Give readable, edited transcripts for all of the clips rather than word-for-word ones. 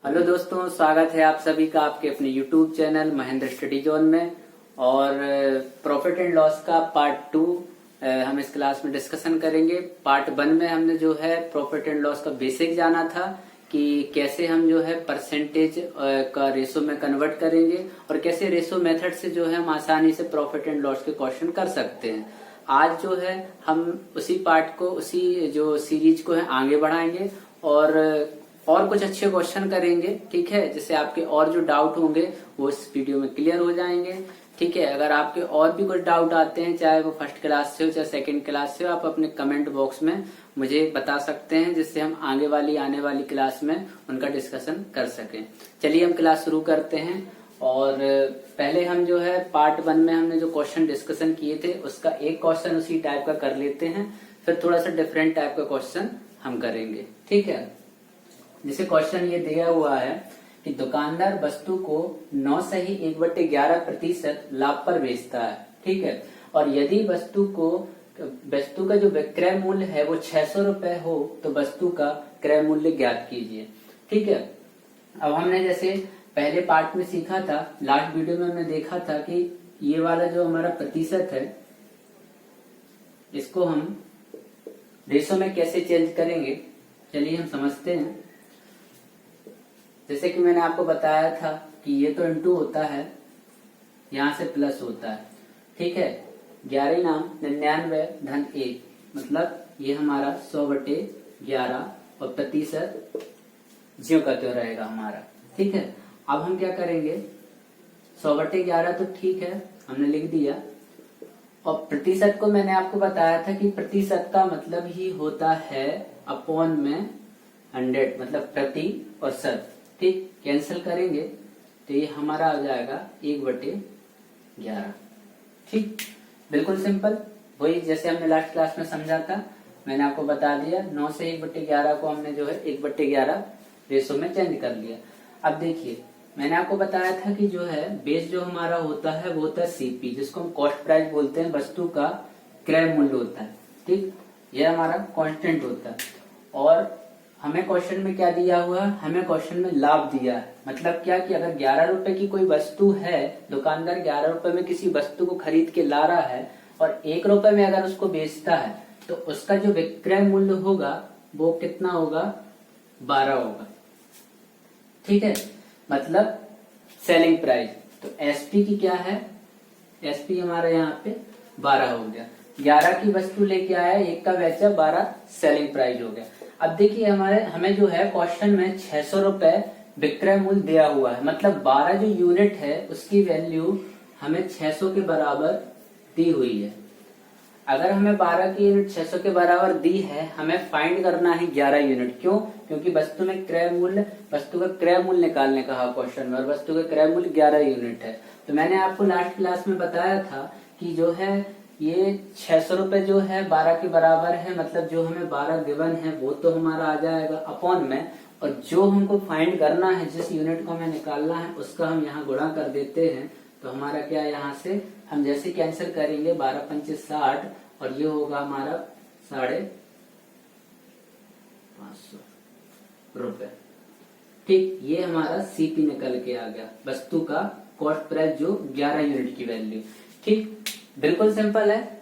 Hello दोस्तों, स्वागत है आप सभी का आपके अपने YouTube channel Mahendra study zone में। और प्रॉफिट एंड लॉस का पार्ट 2 हम इस क्लास में डिस्कशन करेंगे। पार्ट 1 में हमने जो है प्रॉफिट एंड लॉस का बेसिक जाना था कि कैसे हम जो है परसेंटेज का रेशो में कन्वर्ट करेंगे और कैसे रेशो मेथड से जो है हम आसानी से प्रॉफिट एंड लॉस के क्वेश्चन कर सकते हैं। आज जो है हम उसी पार्ट को, उसी जो सीरीज को है आगे बढ़ाएंगे और कुछ अच्छे क्वेश्चन करेंगे। ठीक है, जिससे आपके और जो डाउट होंगे वो इस वीडियो में क्लियर हो जाएंगे। ठीक है, अगर आपके और भी कुछ डाउट आते हैं, चाहे वो फर्स्ट क्लास से हो चाहे सेकंड क्लास से हो, आप अपने कमेंट बॉक्स में मुझे बता सकते हैं, जिससे हम आने वाली क्लास में उनका डिस्कशन कर सकें। चलिए हम क्लास शुरू करते हैं। और पहले हम जो है पार्ट 1 में हमने जो क्वेश्चन डिस्कशन किए थे उसका एक क्वेश्चन उसी टाइप का कर लेते हैं, फिर थोड़ा सा डिफरेंट टाइप का क्वेश्चन हम करेंगे। ठीक है, जैसे क्वेश्चन ये दिया हुआ है कि दुकानदार वस्तु को 9 सही 1/11% लाभ पर बेचता है। ठीक है, और यदि वस्तु का जो विक्रय मूल्य है वो 600 रुपए हो तो वस्तु का क्रय मूल्य ज्ञात कीजिए। ठीक है, अब हमने जैसे पहले पार्ट में सीखा था, लास्ट वीडियो में हमने देखा था कि ये वाला जो हमारा प्रतिशत है इसको हम रेशो में कैसे चेंज करेंगे, चलिए हम समझते हैं। जैसे कि मैंने आपको बताया था कि ये तो इंटू होता है, यहां से प्लस होता है। ठीक है, 11 नाम 99 धन 1, मतलब ये हमारा 100/11 और प्रतिशत ज्यों का त्यों रहेगा हमारा। ठीक है, अब हम क्या करेंगे, 100/11 तो ठीक है हमने लिख दिया, और प्रतिशत को मैंने आपको बताया था कि प्रतिशत का मतलब ही होता है अपॉन में 100, मतलब प्रति और शत। ठीक, कैंसिल करेंगे तो ये हमारा आ जाएगा 1/11। ठीक, बिल्कुल सिंपल, वही जैसे हमने लास्ट क्लास में समझा था, मैंने आपको बता दिया। 9 से 1/11 को हमने जो है 1/11 रेशो में चेंज कर लिया। अब देखिए, मैंने आपको बताया था कि जो है बेस जो हमारा होता है वो होता है सीपी, जिसको हम कॉस्ट प्राइस बोलते हैं, वस्तु का क्रय मूल्य होता है। ठीक, ये हमारा कांस्टेंट होता है। और हमें क्वेश्चन में क्या दिया हुआ है, हमें क्वेश्चन में लाभ दिया है। मतलब क्या कि अगर 11 रुपए की कोई वस्तु है, दुकानदार 11 रुपए में किसी वस्तु को खरीद के ला रहा है और 1 रुपए में अगर उसको बेचता है तो उसका जो विक्रय मूल्य होगा वो कितना होगा, 12 होगा। ठीक है, मतलब सेलिंग प्राइस। तो एसपी की क्या है, एसपी हमारा यहाँ पे 12 हो गया। 11 की वस्तु लेके आया, 1 का बेचा, 12 सेलिंग प्राइस हो गया। अब देखिए हमें जो है क्वेश्चन में 600 रुपए विक्रय मूल्य दिया हुआ है, मतलब 12 जो यूनिट है उसकी वैल्यू हमें 600 के बराबर दी हुई है। अगर हमें 12 की यूनिट 600 के बराबर दी है, हमें फाइंड करना है 11 यूनिट। क्यों? क्योंकि वस्तु का क्रय मूल्य निकालने कहा क्वेश्चन में, और वस्तु का क्रय मूल्य 11 यूनिट है। तो मैंने आपको लास्ट क्लास में बताया था कि जो है ये 600 रुपए जो है 12 के बराबर है, मतलब जो हमें 12 गिवन है वो तो हमारा आ जाएगा अपॉन में, और जो हमको फाइंड करना है, जिस यूनिट को हमें निकालना है उसका हम यहाँ गुणा कर देते हैं। तो हमारा क्या, यहाँ से हम जैसे कैंसिल करेंगे 12 पंचे 60, और ये होगा हमारा 550 रुपए। ठीक, ये हमारा सीपी निकल के आ गया, वस्तु का कॉस्ट प्राइस जो 11 यूनिट की वैल्यू। ठीक, बिल्कुल सिंपल है,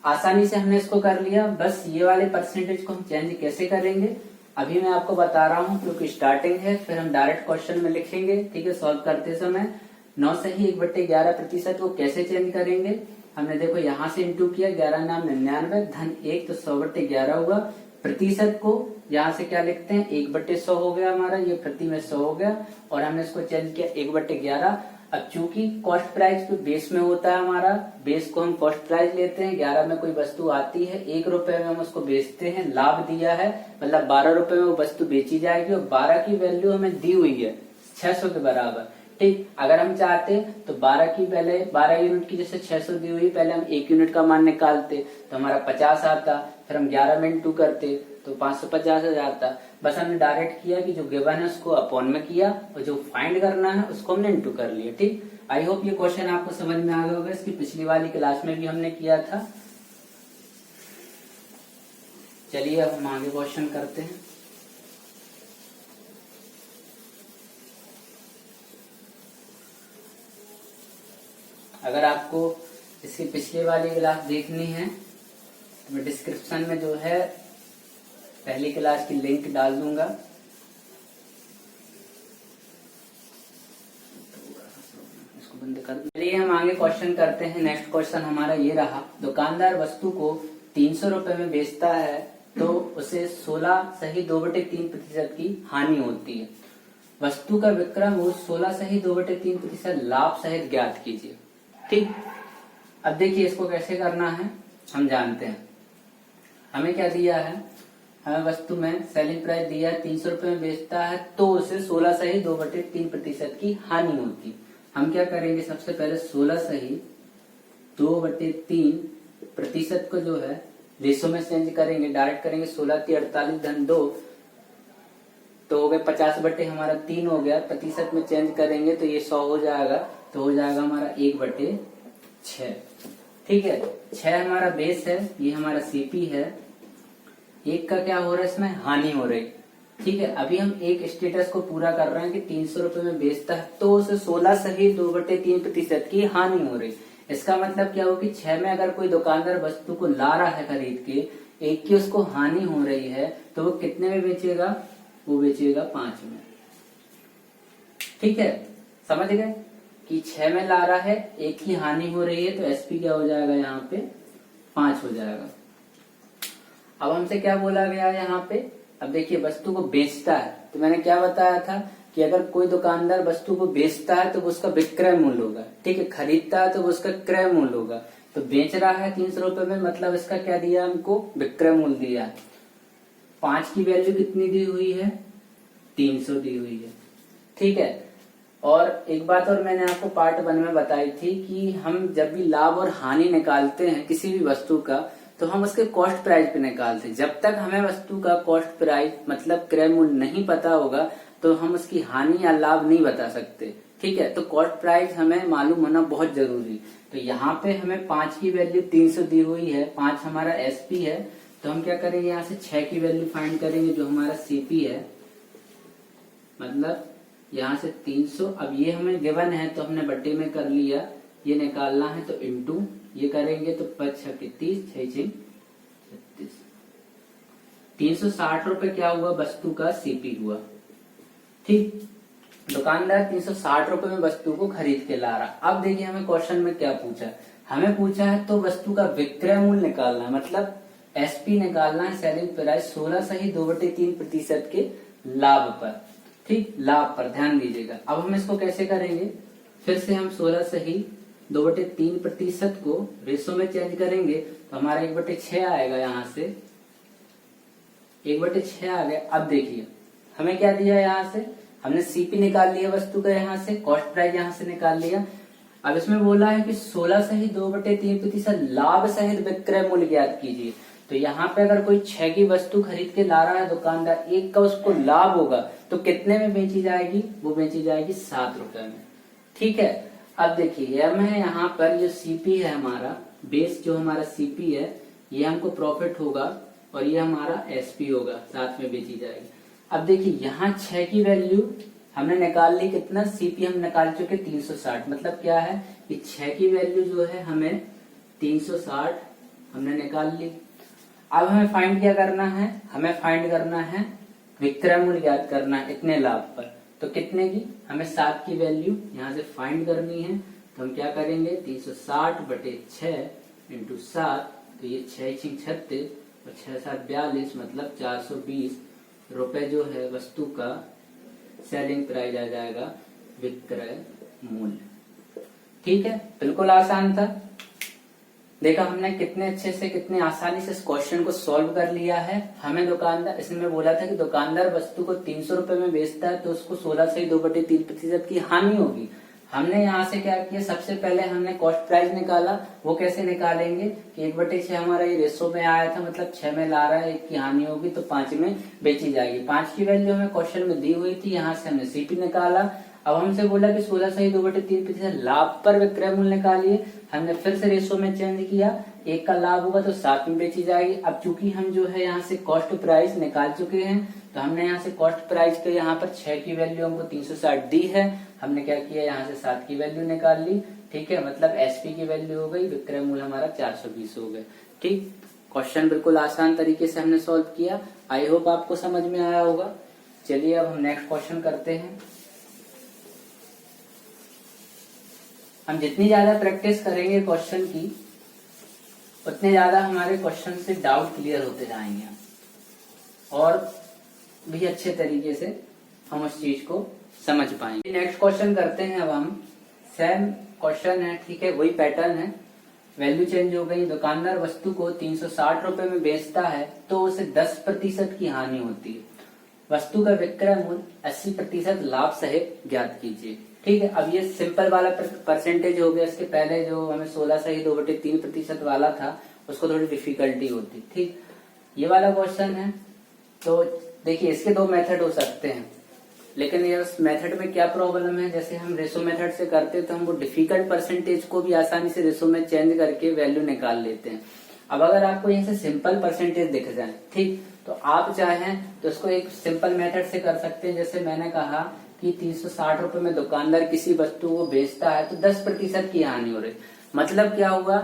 आसानी से हमने इसको कर लिया। बस ये वाले परसेंटेज को हम चेंज कैसे करेंगे अभी मैं आपको बता रहा हूँ, क्योंकि स्टार्टिंग है, फिर हम डायरेक्ट क्वेश्चन में लिखेंगे। ठीक है, सॉल्व करते समय 9 सही 1/11% वो कैसे चेंज करेंगे। हमने देखो यहाँ से इंटू किया, 11 नाम 99 धन 1, तो 100/11 हुआ। प्रतिशत को यहाँ से क्या लिखते हैं, 1/100 हो गया हमारा, ये प्रति में 100 हो गया, और हमने इसको चेंज किया 1/11। अब चूंकि कॉस्ट प्राइस तो बेस में होता है हमारा, बेस को हम कॉस्ट प्राइस लेते हैं। 11 में कोई वस्तु आती है, 1 रुपए में हम उसको बेचते हैं, लाभ दिया है, मतलब 12 रुपए में वो वस्तु बेची जाएगी, और 12 की वैल्यू हमें दी हुई है 600 के बराबर। ठीक, अगर हम चाहते तो 12 यूनिट की जैसे 600 दी हुई, पहले हम 1 यूनिट का मान निकालते तो हमारा 50 आता, फिर हम 11 में इंटू करते तो 550 आ जाता। बस हमने डायरेक्ट किया कि जो गिवन है उसको अपॉन में किया, और जो फाइंड करना है उसको हमने इंटू कर लिया। ठीक, आई होप ये क्वेश्चन आपको समझ में आ गया होगा, इसकी पिछली वाली क्लास में भी हमने किया था। चलिए अब हम आगे क्वेश्चन करते हैं। अगर आपको इसकी पिछली वाली क्लास देखनी है तो मैं डिस्क्रिप्शन में जो है पहली क्लास की लिंक डाल दूंगा। इसको बंद कर दूं। चलिए हम आगे क्वेश्चन करते हैं। नेक्स्ट क्वेश्चन हमारा ये रहा, दुकानदार वस्तु को 300 रुपए में बेचता है तो उसे 16.2/3% की हानि होती है। वस्तु का विक्रय मूल्य 16.2/3% लाभ सहित ज्ञात कीजिए। ठीक, अब देखिए इसको कैसे करना है हम जानते हैं। हमें क्या दिया है, हमें वस्तु में सेलिंग प्राइस दिया है 300 रुपए में बेचता है तो उसे 16.2/3% की हानि होती है। हम क्या करेंगे, सबसे पहले 16.2/3% को जो है रेशो में चेंज करेंगे, डायरेक्ट करेंगे। 16×3 = 48 (2) तो हो गए 50 हमारा 3 हो गया। प्रतिशत में चेंज करेंगे तो ये 100 हो जाएगा, तो हो जाएगा हमारा 1/6। ठीक है, 6 हमारा बेस है, ये हमारा सीपी है। 1 का क्या हो रहा है, इसमें हानि हो रही। ठीक है, अभी हम एक स्टेटस को पूरा कर रहे हैं कि 300 रुपए में बेचता है तो उसे 16.2/3% की हानि हो रही। इसका मतलब क्या हो कि 6 में अगर कोई दुकानदार वस्तु को ला रहा है खरीद के, 1 की उसको हानि हो रही है तो वो कितने में बेचेगा, वो बेचेगा 5 में। ठीक है, समझ गए कि 6 में ला रहा है, 1 की हानि हो रही है तो एसपी क्या हो जाएगा, यहाँ पे 5 हो जाएगा। अब हमसे क्या बोला गया है यहाँ पे, अब देखिए वस्तु को बेचता है तो मैंने क्या बताया था कि अगर कोई दुकानदार वस्तु को बेचता है तो वो उसका विक्रय मूल्य होगा। ठीक है, खरीदता है तो वो उसका क्रय मूल्य होगा। तो बेच रहा है 300 रुपए में, मतलब इसका क्या दिया हमको, विक्रय मूल्य दिया है। 5 की वैल्यू कितनी दी हुई है, 300 दी हुई है। ठीक है, और एक बात और मैंने आपको पार्ट 1 में बताई थी कि हम जब भी लाभ और हानि निकालते हैं किसी भी वस्तु का तो हम उसके कॉस्ट प्राइस पे निकालते हैं। जब तक हमें वस्तु का कॉस्ट प्राइस मतलब क्रय मूल्य नहीं पता होगा तो हम उसकी हानि या लाभ नहीं बता सकते। ठीक है, तो कॉस्ट प्राइस हमें मालूम होना बहुत जरूरी। तो यहाँ पे हमें 5 की वैल्यू 300 दी हुई है, 5 हमारा एसपी है। तो हम क्या करेंगे, यहाँ से 6 की वैल्यू फाइंड करेंगे जो हमारा सीपी है, मतलब यहाँ से 300। अब ये हमें गिवन है तो हमने बट्टे में कर लिया, ये निकालना है तो इंटू ये करेंगे तो 5×6 = 30, 6×6 = 36। 360 रुपए क्या हुआ, वस्तु का सीपी हुआ। ठीक, दुकानदार 360 रुपए में वस्तु को खरीद के ला रहा। अब देखिए हमें क्वेश्चन में क्या पूछा है, हमें पूछा है तो वस्तु का विक्रय मूल्य निकालना है, मतलब एसपी निकालना है, सेलिंग प्राइस 16.2/3% के लाभ पर। ठीक, लाभ पर ध्यान दीजिएगा। अब हम इसको कैसे करेंगे, फिर से हम 16.2/3% को रेशो में चेंज करेंगे तो हमारा 1/6 आएगा। यहाँ से 1/6 आ गया। अब देखिए हमें क्या दिया, यहाँ से हमने सीपी निकाल लिया वस्तु का, यहाँ से कॉस्ट प्राइस यहाँ से निकाल लिया। अब इसमें बोला है कि 16.2/3% लाभ सहित विक्रय मूल्य ज्ञात कीजिए। तो यहाँ पे अगर कोई 6 की वस्तु खरीद के ला रहा है दुकानदार, 1 का उसको लाभ होगा तो कितने में बेची जाएगी, वो बेची जाएगी 7 रुपए में। ठीक है, अब देखिए हमें यहाँ पर जो सीपी है हमारा बेस, जो हमारा सीपी है ये हमको प्रॉफिट होगा और ये हमारा एसपी होगा, साथ में बेची जाएगी। अब देखिए यहाँ 6 की वैल्यू हमने निकाल ली, कितना सीपी हम निकाल चुके 360, मतलब क्या है कि 6 की वैल्यू जो है हमें 360 हमने निकाल ली। अब हमें फाइंड क्या करना है, हमें फाइंड करना है विक्रय मूल्य ज्ञात करना है इतने लाभ पर। तो कितने की, हमें 7 की वैल्यू यहाँ से फाइंड करनी है। तो हम क्या करेंगे, 360/6 × 7, तो ये 6×6 = 36 और 6×7 = 42, मतलब 420 रुपए जो है वस्तु का सेलिंग प्राइस आ जाएगा, विक्रय मूल्य। ठीक है, बिल्कुल आसान था। देखा हमने कितने अच्छे से, कितने आसानी से इस क्वेश्चन को सॉल्व कर लिया है। हमें दुकानदार, इसमें बोला था कि दुकानदार वस्तु को 300 रुपए में बेचता है तो उसको 16.2/3% की हानि होगी। हमने यहाँ से क्या किया, सबसे पहले हमने कॉस्ट प्राइस निकाला। वो कैसे निकालेंगे कि 1/6 हमारा ये रेशो में आया था, मतलब 6 में ला रहा है, 1 की हानि होगी तो 5 में बेची जाएगी। 5 की वैल्यू हमें क्वेश्चन में दी हुई थी, यहाँ से हमने सीपी निकाला। अब हमसे बोला कि 16.2/3% लाभ पर विक्रय मूल्य निकालिए। हमने फिर से रेशो में चेंज किया, 1 का लाभ होगा तो 7 में बेची जाएगी। अब चूंकि हम जो है यहाँ से कॉस्ट प्राइस निकाल चुके हैं तो हमने यहाँ से कॉस्ट प्राइस के यहाँ पर 6 की वैल्यू हमको 360 दी है। हमने क्या किया, यहाँ से 7 की वैल्यू निकाल ली ठीक है, मतलब एसपी की वैल्यू हो गई, विक्रय मूल्य हमारा 420 हो गया। ठीक, क्वेश्चन बिल्कुल आसान तरीके से हमने सॉल्व किया। आई होप आपको समझ में आया होगा। चलिए अब हम नेक्स्ट क्वेश्चन करते हैं। हम जितनी ज्यादा प्रैक्टिस करेंगे क्वेश्चन की, उतने ज्यादा हमारे क्वेश्चन से डाउट क्लियर होते जाएंगे और भी अच्छे तरीके से हम उस चीज को समझ पाएंगे। नेक्स्ट क्वेश्चन करते हैं अब हम। सेम क्वेश्चन है, ठीक है, वही पैटर्न है। वैल्यू चेंज हो गई। दुकानदार वस्तु को 360 रुपए में बेचता है तो उसे 10% की हानि होती है। वस्तु का विक्रय मूल्य 80% लाभ सहित ज्ञात कीजिए। ठीक है, अब ये सिंपल वाला परसेंटेज हो गया। इसके पहले जो हमें 16 सही 2/3% वाला था उसको थोड़ी डिफिकल्टी होती। ठीक, ये वाला क्वेश्चन है। तो देखिए इसके दो मेथड हो सकते हैं, लेकिन ये उस मेथड में क्या प्रॉब्लम है, जैसे हम रेशो मेथड से करते तो हम वो डिफिकल्ट परसेंटेज को भी आसानी से रेशो में चेंज करके वैल्यू निकाल लेते हैं। अब अगर आपको यहाँ से सिंपल परसेंटेज दिख जाए, ठीक, तो आप चाहें तो इसको एक सिंपल मेथड से कर सकते हैं। जैसे मैंने कहा कि 360 रुपए में दुकानदार किसी वस्तु को बेचता है तो 10% की हानि हो रही। मतलब क्या होगा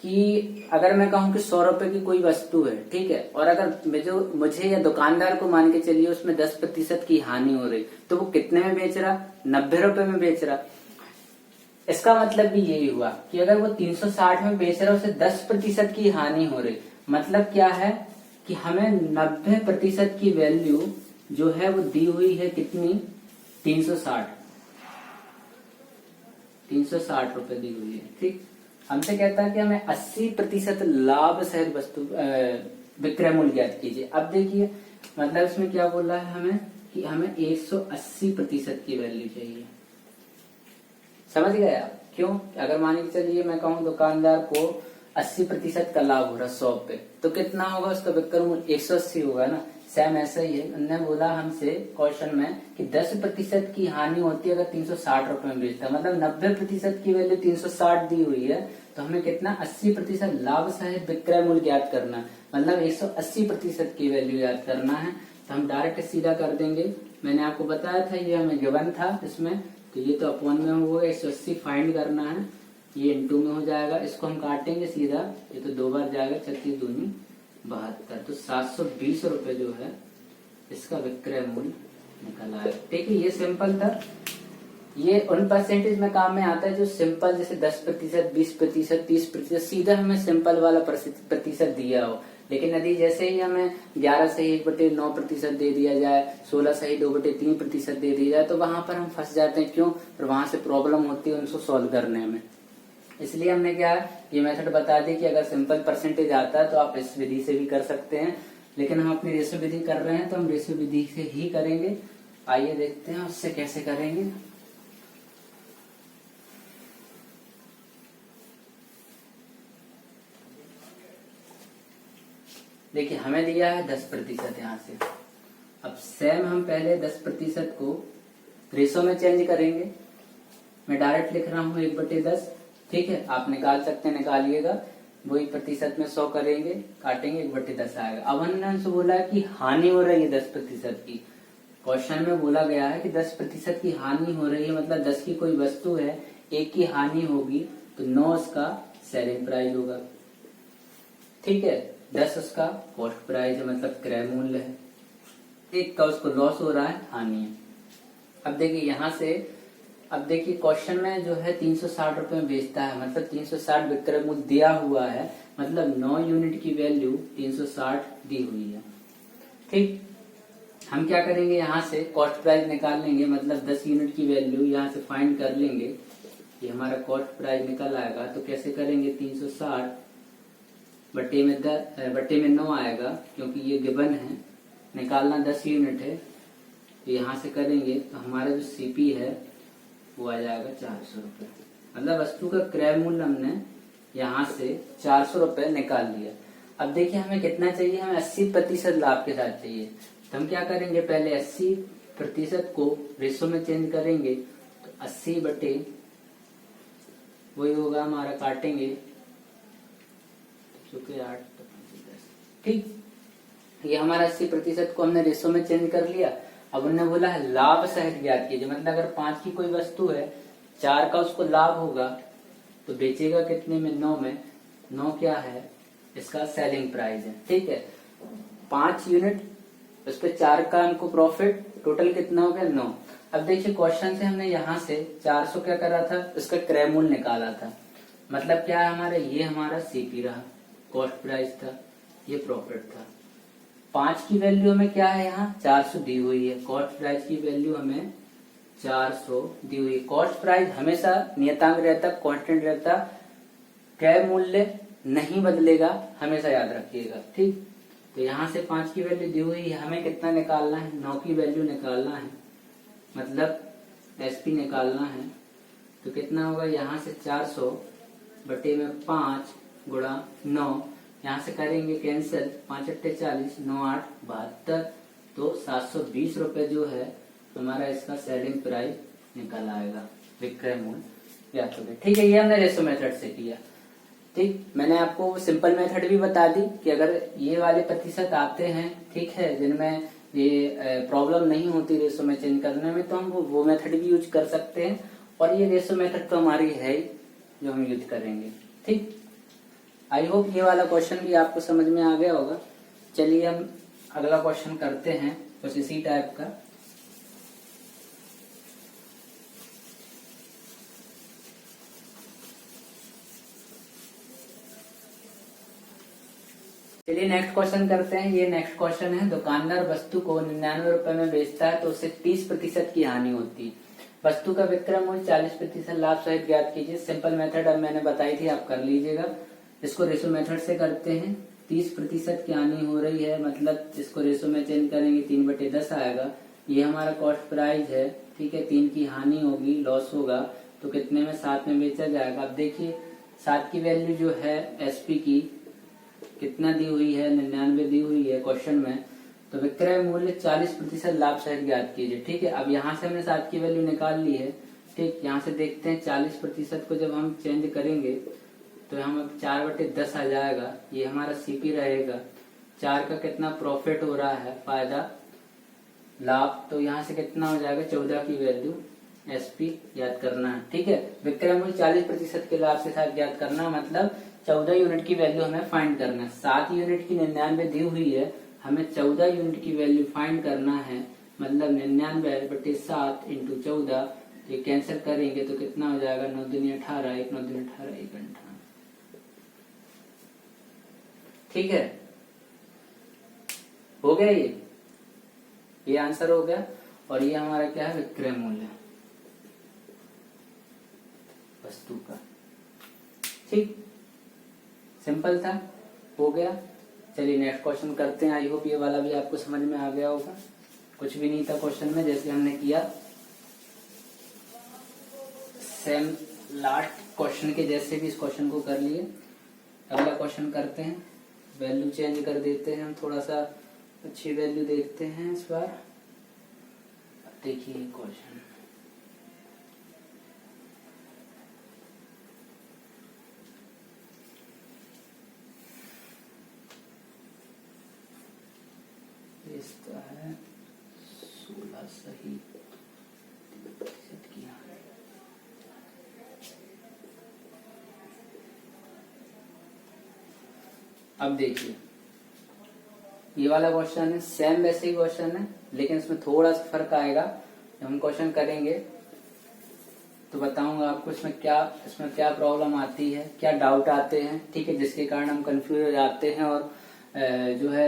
कि अगर मैं कहूं कि 100 रुपए की कोई वस्तु है, ठीक है, और अगर मुझे या दुकानदार को मान के चलिए उसमें 10% की हानि हो रही, तो वो कितने में बेच रहा? 90 रुपए में बेच रहा। इसका मतलब भी यही हुआ कि अगर वो 360 में बेच रहा है उसे 10% की हानि हो रही। मतलब क्या है कि हमें 90% की वैल्यू जो है वो दी हुई है कितनी? 360 रुपए दी हुई है। ठीक, हमसे कहता है कि हमें 80% लाभ सहित वस्तु विक्रय मूल्य ज्ञात कीजिए। अब देखिए मतलब इसमें क्या बोला है हमें कि हमें 180% की वैल्यू चाहिए। समझ गए आप? क्यों? अगर मान के चलिए मैं कहूँ दुकानदार को 80% का लाभ हो रहा 100 पे, तो कितना होगा उसका विक्रय मूल्य? 180 होगा ना। सेम ऐसा ही है, उन्होंने बोला हमसे क्वेश्चन में कि 10% की हानि होती है अगर 360 रुपए में बेचता है। मतलब 90% की वैल्यू 360 दी हुई है, तो हमें कितना? 80% लाभ सहित विक्रय मूल्य ज्ञात करना, मतलब 180% की वैल्यू ज्ञात करना है। तो हम डायरेक्ट सीधा कर देंगे। मैंने आपको बताया था ये हमें गिवन था इसमें, तो ये तो अपॉन में होगा, 180 फाइंड करना है, ये इनटू में हो जाएगा। इसको हम काटेंगे सीधा, ये तो 2 बार जाएगा, 36 दूनी 72, तो 720 रुपए जो है इसका विक्रय मूल्य निकल आएगा। ठीक है, ये सिंपल था। ये उन परसेंटेज में काम में आता है जो सिंपल, जैसे 10%, 20%, 30%, सीधा हमें सिंपल वाला प्रतिशत दिया हो। लेकिन यदि जैसे ही हमें 11 सही 1/9% दे दिया जाए, 16 सही 2/3% दे दिया जाए, तो वहां पर हम फंस जाते हैं। क्यों? फिर वहां से प्रॉब्लम होती है उनको सॉल्व करने में। इसलिए हमने क्या ये मेथड बता दी कि अगर सिंपल परसेंटेज आता है तो आप इस विधि से भी कर सकते हैं, लेकिन हम अपनी रेशो विधि कर रहे हैं तो हम रेशो विधि से ही करेंगे। आइए देखते हैं उससे कैसे करेंगे। देखिए हमें दिया है 10% यहाँ से। अब सेम हम पहले 10% को रेशो में चेंज करेंगे। मैं डायरेक्ट लिख रहा हूँ 1/10। ठीक है, आप निकाल सकते हैं, निकालिएगा। वही प्रतिशत में 100 करेंगे, काटेंगे, 1/10 आएगा। अब हमने बोला है कि हानि हो रही है 10% की। क्वेश्चन में बोला गया है कि 10% की हानि हो रही है, मतलब 10 की कोई वस्तु है, 1 की हानि होगी तो 9 उसका सेलिंग प्राइस होगा। ठीक है, 10 उसका कॉस्ट प्राइस है, मतलब क्रय मूल्य है। 1 का उसको लॉस हो रहा है, हानि है। अब देखिए यहाँ से, अब देखिए क्वेश्चन में जो है 360 रुपए में बेचता है, मतलब 360 विक्रय मूल्य दिया हुआ है, मतलब 9 यूनिट की वैल्यू 360 दी हुई है। ठीक, हम क्या करेंगे यहाँ से कॉस्ट प्राइस निकाल लेंगे, मतलब 10 यूनिट की वैल्यू यहाँ से फाइंड कर लेंगे। ये हमारा कॉस्ट प्राइस निकल आएगा। तो कैसे करेंगे? 360 बटे में 9 आएगा, क्योंकि ये गिवन है, निकालना 10 यूनिट है। तो यहाँ से करेंगे तो हमारा जो सीपी है वो आ जाएगा 400 रुपए। मतलब वस्तु का क्रय मूल्य हमने यहाँ से 400 रुपए निकाल लिया। अब देखिए हमें कितना चाहिए? हमें 80% लाभ के साथ चाहिए। तो हम क्या करेंगे? पहले 80% को रेशो में चेंज करेंगे, तो 80 बटे वही होगा हमारा, काटेंगे चूंकि 8 तो 10। ठीक, ये हमारा 80% को हमने रेशो में चेंज कर लिया। अब उन्होंने बोला है लाभ सहित ज्ञात कीजिए, मतलब अगर 5 की कोई वस्तु है, 4 का उसको लाभ होगा, तो बेचेगा कितने में, 9 में। 9 क्या है इसका सेलिंग प्राइस है, ठीक है। 5 यूनिट उस पर 4 का हमको प्रॉफिट, टोटल कितना हो गया 9। अब देखिए क्वेश्चन से हमने यहाँ से 400 क्या करा था, इसका क्रय मूल्य निकाला था। मतलब क्या है हमारा, ये हमारा सीपी रहा, कॉस्ट प्राइस था, ये प्रॉफिट था। 5 की वैल्यू हमें क्या है, यहाँ 400 दी हुई है। कॉस्ट प्राइस की वैल्यू हमें 400 दी हुई है। कॉस्ट प्राइस हमेशा नियतांक रहता, कांस्टेंट रहता, क्रय मूल्य नहीं बदलेगा, हमेशा याद रखिएगा, ठीक। तो यहाँ से 5 की वैल्यू दी हुई है, हमें कितना निकालना है, 9 की वैल्यू निकालना है, मतलब एसपी निकालना है। तो कितना होगा, यहाँ से 400 बटे में 5 गुणा 9, यहाँ से करेंगे कैंसिल, 5 अट्ठे 40, 9 8 72, तो 720 रुपए जो है हमारा इसका सेलिंग प्राइस निकल आएगा, विक्रय मूल्य या तो। ठीक है, ये हमने रेशो मेथड से किया, ठीक। मैंने आपको सिंपल मेथड भी बता दी कि अगर ये वाले प्रतिशत आते हैं, ठीक है, जिनमें ये प्रॉब्लम नहीं होती रेशो में चेंज करने में, तो हम वो मेथड भी यूज कर सकते हैं। और ये रेशो मेथड तो हमारी है ही जो हम यूज करेंगे, ठीक। आई होप ये वाला क्वेश्चन भी आपको समझ में आ गया होगा। चलिए हम अगला क्वेश्चन करते हैं कुछ इसी टाइप का। चलिए नेक्स्ट क्वेश्चन करते हैं। ये नेक्स्ट क्वेश्चन है, दुकानदार वस्तु को 99 रुपए में बेचता है तो उससे 30% की हानि होती है। वस्तु का विक्रय मूल्य 40% लाभ सहित ज्ञात कीजिए। सिंपल मेथड अब मैंने बताई थी, आप कर लीजिएगा। इसको रेशो मेथड से करते हैं। 30% की हानि हो रही है, मतलब इसको रेशो में चेंज करेंगे, 3/10 आएगा। ये हमारा कॉस्ट प्राइस है, ठीक है। 3 की हानि होगी, लॉस होगा, तो कितने में, 7 में बेचा जाएगा। अब देखिए 7 की वैल्यू जो है एसपी की कितना दी हुई है, 99 दी हुई है क्वेश्चन में। तो विक्रय मूल्य 40% लाभ सहित ज्ञात कीजिए, ठीक है। अब यहाँ से हमने 7 की वैल्यू निकाल ली है, ठीक। यहाँ से देखते हैं 40% को जब हम चेंज करेंगे तो हम 4/10 आ जाएगा, ये हमारा सीपी रहेगा। 4 का कितना प्रॉफिट हो रहा है, फायदा लाभ, तो यहाँ से कितना हो जाएगा, 14 की वैल्यू एसपी याद करना है, ठीक है। विक्रय मूल्य 40% के लाभ के साथ ज्ञात करना, मतलब 14 यूनिट की वैल्यू हमें फाइंड करना है। 7 यूनिट की 99 दी हुई है, हमें 14 यूनिट की वैल्यू फाइंड करना है, मतलब 99/7 × 14, ये कैंसिल करेंगे तो कितना हो जाएगा, 9 दूनी 18, 1 9 दूनी 18, 1 18, ठीक है। हो गया, ये आंसर हो गया। और ये हमारा क्या है, विक्रय मूल्य वस्तु का, ठीक। सिंपल था, हो गया। चलिए नेक्स्ट क्वेश्चन करते हैं। आई होप ये वाला भी आपको समझ में आ गया होगा। कुछ भी नहीं था क्वेश्चन में, जैसे हमने किया सेम लास्ट क्वेश्चन के जैसे भी इस क्वेश्चन को कर लिए। अगला क्वेश्चन करते हैं, वैल्यू चेंज कर देते हैं हम, थोड़ा सा अच्छी वैल्यू देखते हैं इस बार। देखिए क्वेश्चन, इसका है 16 सही प्रतिशत की हानि। अब देखिए ये वाला क्वेश्चन है, सेम वैसे ही क्वेश्चन है, लेकिन इसमें थोड़ा सा फर्क आएगा। जब हम क्वेश्चन करेंगे तो बताऊंगा आपको इसमें क्या प्रॉब्लम आती है, क्या डाउट आते हैं, ठीक है, जिसके कारण हम कंफ्यूज हो जाते हैं और जो है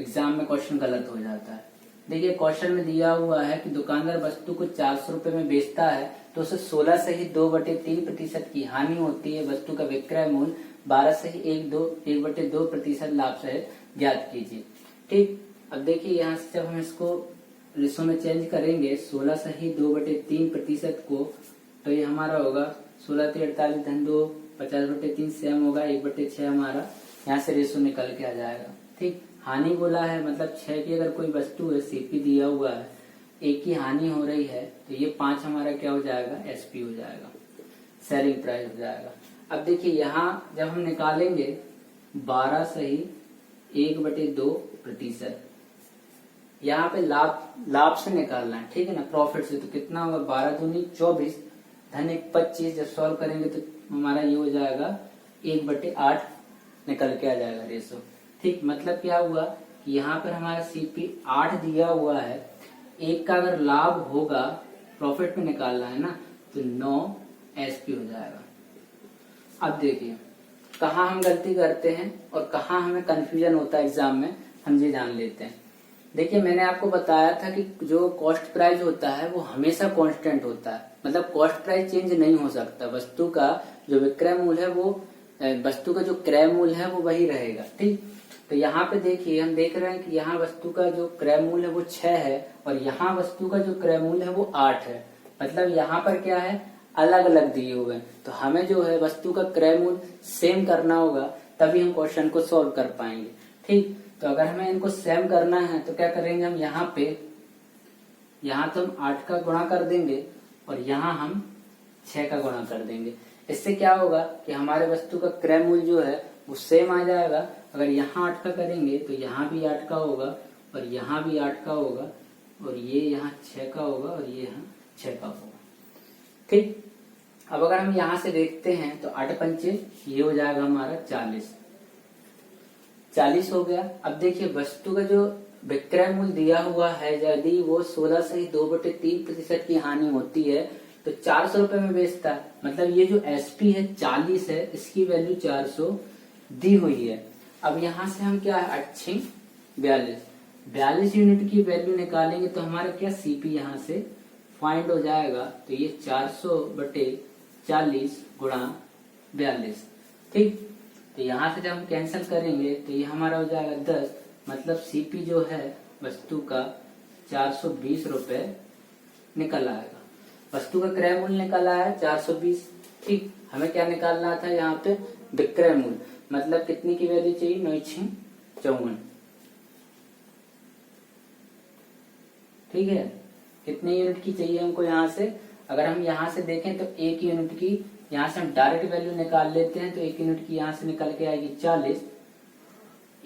एग्जाम में क्वेश्चन गलत हो जाता है। देखिए क्वेश्चन में दिया हुआ है कि दुकानदार वस्तु को 400 रुपए में बेचता है तो उसे 16 से ही 2/3% की हानि होती है। वस्तु का विक्रय मूल्य 12 से ही 1/2% लाभ सहित ज्ञात कीजिए, ठीक। अब देखिए यहाँ से जब हम इसको रेशो में चेंज करेंगे, 16 से ही 2/3% को, तो ये हमारा होगा 16 × 48 धन 2, 50/3 सेम होगा, 1/6 हमारा यहाँ से रेशो निकल के आ जाएगा, ठीक। हानि बोला है, मतलब 6 की अगर कोई वस्तु है, सीपी दिया हुआ है, 1 की हानि हो रही है, तो ये 5 हमारा क्या हो जाएगा, एसपी हो जाएगा, सेलिंग प्राइस हो जाएगा। अब देखिए यहाँ जब हम निकालेंगे 12 से ही 1/2%, यहाँ पे लाभ से निकालना है, ठीक है ना, प्रॉफिट से। तो कितना होगा, 12 दूनी 24 धन 1 25, जब सॉल्व करेंगे तो हमारा ये हो जाएगा 1/8 निकल के आ जाएगा रेशो। ठीक, मतलब क्या हुआ कि यहाँ पर हमारा सीपी 8 दिया हुआ है, एक का अगर लाभ होगा, प्रॉफिट में निकालना है ना, तो 9 एसपी हो जाएगा। अब देखिए कहाँ हम गलती करते हैं और कहाँ हमें कंफ्यूजन होता है एग्जाम में, हम ये जान लेते हैं। देखिए मैंने आपको बताया था कि जो कॉस्ट प्राइस होता है वो हमेशा कांस्टेंट होता है, मतलब कॉस्ट प्राइस चेंज नहीं हो सकता। वस्तु का जो विक्रय मूल्य है वो वस्तु का जो क्रय मूल्य है वो वही रहेगा। ठीक, तो यहाँ पे देखिए हम देख रहे हैं कि यहाँ वस्तु का जो क्रय मूल्य है वो 6 है और यहाँ वस्तु का जो क्रय मूल्य है वो 8 है। मतलब यहाँ पर क्या है, अलग अलग दिए हुए हैं। तो हमें जो है वस्तु का क्रय मूल्य सेम करना होगा, तभी हम क्वेश्चन को सॉल्व कर पाएंगे। ठीक, तो अगर हमें इनको सेम करना है तो क्या करेंगे हम, यहाँ तो हम 8 का गुणा कर देंगे और यहाँ हम 6 का गुणा कर देंगे। इससे क्या होगा कि हमारे वस्तु का क्रय मूल्य जो है वो सेम आ जाएगा। अगर यहाँ 8 का करेंगे तो यहाँ भी 8 का होगा और यहाँ भी 8 का होगा और ये यहाँ 6 का होगा और ये यहाँ 6 का होगा। ठीक, अब अगर हम यहाँ से देखते हैं तो 8 पंचे ये हो जाएगा हमारा 40 हो गया। अब देखिए वस्तु का जो विक्रय मूल्य दिया हुआ है, यदि वो 16 से ही 2/3% की हानि होती है तो 400 रुपए में बेचता है। मतलब ये जो एसपी है 40 है, इसकी वैल्यू 400 दी हुई है। अब यहाँ से हम क्या है 8 42 यूनिट की वैल्यू निकालेंगे तो हमारा क्या सीपी यहाँ से फाइंड हो जाएगा। तो ये 400/40 गुणा 42। ठीक, तो यहाँ से जब हम कैंसिल करेंगे तो ये हमारा हो जाएगा 10। मतलब सीपी जो है वस्तु का 420 रुपए निकल आएगा। वस्तु का क्रय मूल्य निकल आया 420। ठीक, हमें क्या निकालना था यहाँ पे, विक्रय मूल्य। मतलब कितनी की वैल्यू चाहिए, 954। ठीक है, कितने यूनिट की चाहिए हमको यहाँ से। अगर हम यहाँ से देखें तो 1 यूनिट की, यहाँ से हम डायरेक्ट वैल्यू निकाल लेते हैं तो 1 यूनिट की यहाँ से निकल के आएगी 40,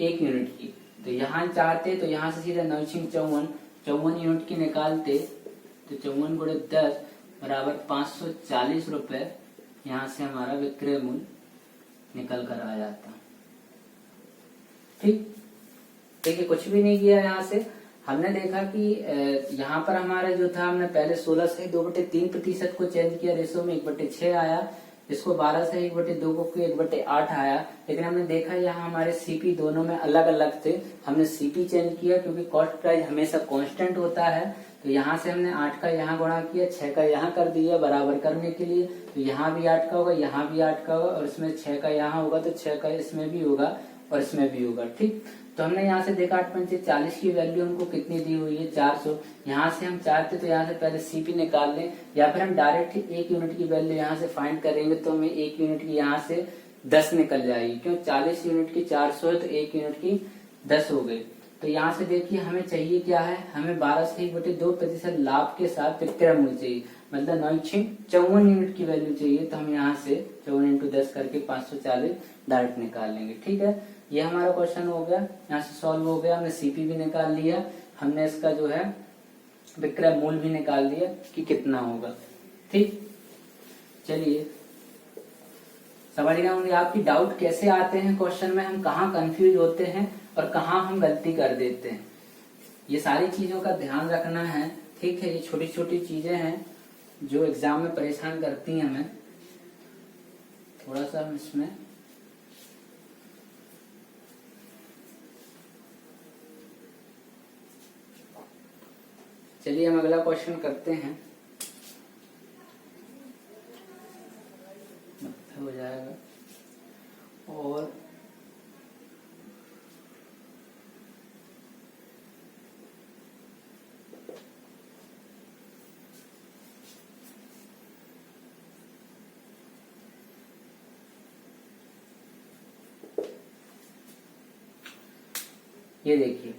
1 यूनिट की। तो यहाँ चाहते तो यहाँ से सीधा 954 यूनिट की निकालते तो 54 गुणे 10 बराबर 540 रुपए यहाँ से हमारा विक्रय मूल्य निकल कर आ जाता। ठीक, देखिए कुछ भी नहीं किया। यहाँ से हमने देखा कि यहाँ पर हमारा जो था, हमने पहले 16 से 2/3% को चेंज किया रेशो में, 1/6 आया। इसको 12 से 1/2 को 1/8 आया। लेकिन हमने देखा यहाँ हमारे सीपी दोनों में अलग अलग थे। हमने सीपी चेंज किया क्योंकि कॉस्ट प्राइस हमेशा कांस्टेंट होता है। तो यहाँ से हमने 8 का यहाँ गुणा किया, 6 का यहाँ कर दिया बराबर करने के लिए। तो यहाँ भी 8 का होगा, यहाँ भी 8 का होगा और इसमें 6 का यहाँ होगा तो 6 का इसमें भी होगा और इसमें भी होगा। ठीक, तो हमने यहाँ से देखा 8 पंचे 40 की वैल्यू हमको कितनी दी हुई है, 400। यहाँ से हम चाहते तो यहाँ से पहले सीपी निकाल लें या फिर हम डायरेक्ट 1 यूनिट की वैल्यू यहाँ से फाइंड करेंगे तो हमें 1 यूनिट की यहाँ से 10 निकल जाएगी। क्यों, 40 यूनिट की 400 है तो 1 यूनिट की 10 हो गई। तो यहाँ से देखिए हमें चाहिए क्या है, हमें 12 से 1/2% लाभ के साथ विक्रय मूल्य चाहिए। मतलब 954 यूनिट की वैल्यू चाहिए। तो हम यहाँ से 54 × 10 करके 540 डायरेक्ट निकाल लेंगे। ठीक है, ये हमारा क्वेश्चन हो गया, यहाँ से सॉल्व हो गया। हमने सीपी भी निकाल लिया, हमने इसका जो है विक्रय मूल्य भी निकाल दिया कि कितना होगा। ठीक, चलिए समझ गए होंगे आपकी डाउट कैसे आते हैं क्वेश्चन में, हम कहाँ कंफ्यूज होते हैं और कहाँ हम गलती कर देते हैं। ये सारी चीजों का ध्यान रखना है। ठीक है, ये छोटी छोटी चीजें हैं जो एग्जाम में परेशान करती हैं हमें। थोड़ा सा हम इसमें चलिए हम अगला क्वेश्चन करते हैं। हो जाएगा और ये देखिए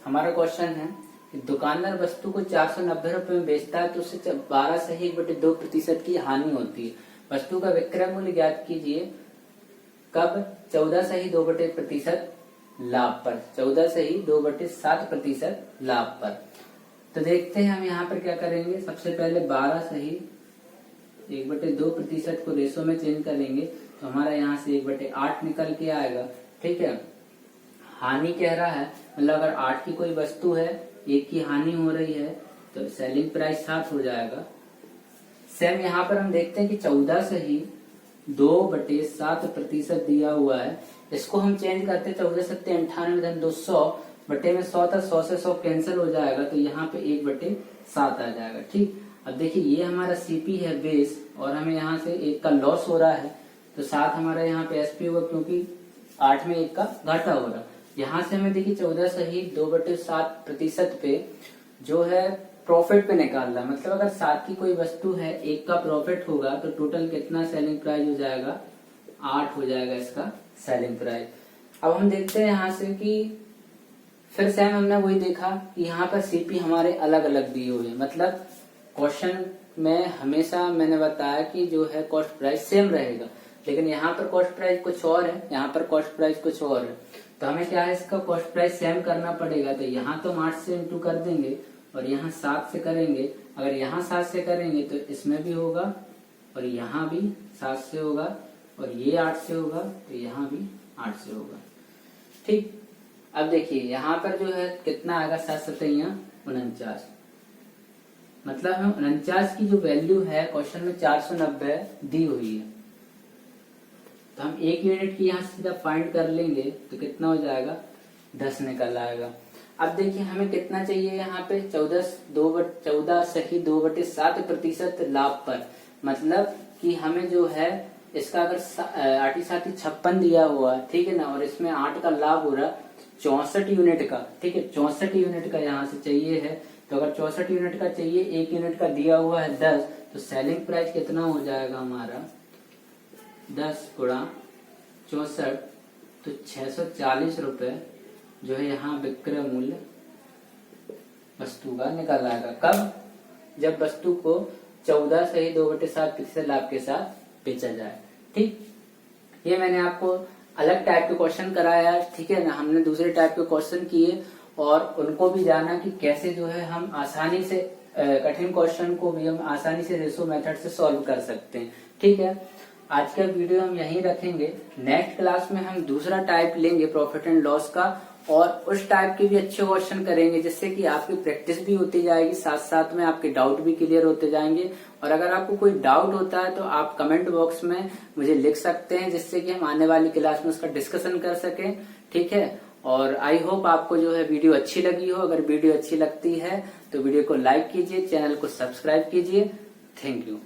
हमारा क्वेश्चन है कि दुकानदार वस्तु को 490 रुपए में बेचता है तो उससे 12 से 1/2% की हानि होती है। वस्तु का विक्रय मूल्य ज्ञात कीजिए कब, 14 से ही 2% लाभ पर, 14 से ही 2/7% लाभ पर। तो देखते हैं हम यहाँ पर क्या करेंगे। सबसे पहले 12 से ही 1/2% को रेशो में चेंज करेंगे तो हमारा यहाँ से 1/8 निकल के आएगा। ठीक है, हानि कह रहा है, मतलब अगर 8 की कोई वस्तु है, 1 की हानि हो रही है तो सेलिंग प्राइस 7 हो जाएगा। सेम यहाँ पर हम देखते हैं कि 14 से ही 2/7% दिया हुआ है, इसको हम चेंज करते 14 सत्ते 98 धन 200 बटे में 100 था, 100 से 100 कैंसिल हो जाएगा तो यहाँ पे 1/7 आ जाएगा। ठीक, अब देखिए ये हमारा सीपी है बेस और हमें यहाँ से 1 का लॉस हो रहा है तो 7 हमारा यहाँ पे एसपी होगा क्योंकि 8 में 1 का घाटा हो रहा है। यहाँ से हमें देखिए 14 से ही 2/7% पे जो है प्रॉफिट पे निकाल रहा है, मतलब अगर 7 की कोई वस्तु है 1 का प्रॉफिट होगा तो टोटल कितना सेलिंग प्राइस हो जाएगा, 8 हो जाएगा इसका सेलिंग प्राइस। अब हम देखते हैं यहाँ से कि फिर से हमने वही देखा कि यहाँ पर सीपी हमारे अलग अलग दिए हुए हैं, मतलब क्वेश्चन में हमेशा मैंने बताया कि जो है कॉस्ट प्राइस सेम रहेगा, लेकिन यहाँ पर कॉस्ट प्राइस कुछ और है, यहाँ पर कॉस्ट प्राइस कुछ और है, तो हमें क्या है इसका कॉस्ट प्राइस सेम करना पड़ेगा। तो यहाँ तो हम 8 से इंटू कर देंगे और यहाँ 7 से करेंगे, अगर यहाँ 7 से करेंगे तो इसमें भी होगा और यहाँ भी 7 से होगा और ये 8 से होगा तो यहाँ भी 8 से होगा। ठीक, अब देखिए यहाँ पर जो है कितना आएगा, 7 सतैया 49, मतलब हम 49 की जो वैल्यू है क्वेश्चन में 490 दी हुई है, तो हम 1 यूनिट की यहाँ सीधा फाइंड कर लेंगे तो कितना हो जाएगा, 10 निकल आएगा। अब देखिए हमें कितना चाहिए यहाँ पे 14 सही 2/7% लाभ पर, मतलब कि हमें जो है इसका अगर 8 56 दिया हुआ, ठीक है ना, और इसमें 8 का लाभ हो रहा 64 यूनिट का। ठीक है, 64 यूनिट का यहाँ से चाहिए है, तो अगर 64 यूनिट का चाहिए, 1 यूनिट का दिया हुआ है 10, तो सेलिंग प्राइस कितना हो जाएगा हमारा 10 गुणा 64 तो 640 रुपए जो है यहाँ विक्रय मूल्य वस्तु का निकल आएगा। कब, जब वस्तु को 14 से ही 2/7% लाभ के साथ बेचा जाए। ठीक, ये मैंने आपको अलग टाइप के क्वेश्चन कराया, ठीक है ना, हमने दूसरे टाइप के क्वेश्चन किए और उनको भी जाना कि कैसे जो है हम आसानी से कठिन क्वेश्चन को भी हम आसानी से रेशो मेथड से सॉल्व कर सकते हैं। ठीक है, आज का वीडियो हम यहीं रखेंगे, नेक्स्ट क्लास में हम दूसरा टाइप लेंगे प्रॉफिट एंड लॉस का और उस टाइप के भी अच्छे क्वेश्चन करेंगे जिससे कि आपकी प्रैक्टिस भी होती जाएगी, साथ साथ में आपके डाउट भी क्लियर होते जाएंगे। और अगर आपको कोई डाउट होता है तो आप कमेंट बॉक्स में मुझे लिख सकते हैं जिससे कि हम आने वाली क्लास में उसका डिस्कशन कर सकें। ठीक है, और आई होप आपको जो है वीडियो अच्छी लगी हो। अगर वीडियो अच्छी लगती है तो वीडियो को लाइक कीजिए, चैनल को सब्सक्राइब कीजिए। Thank you.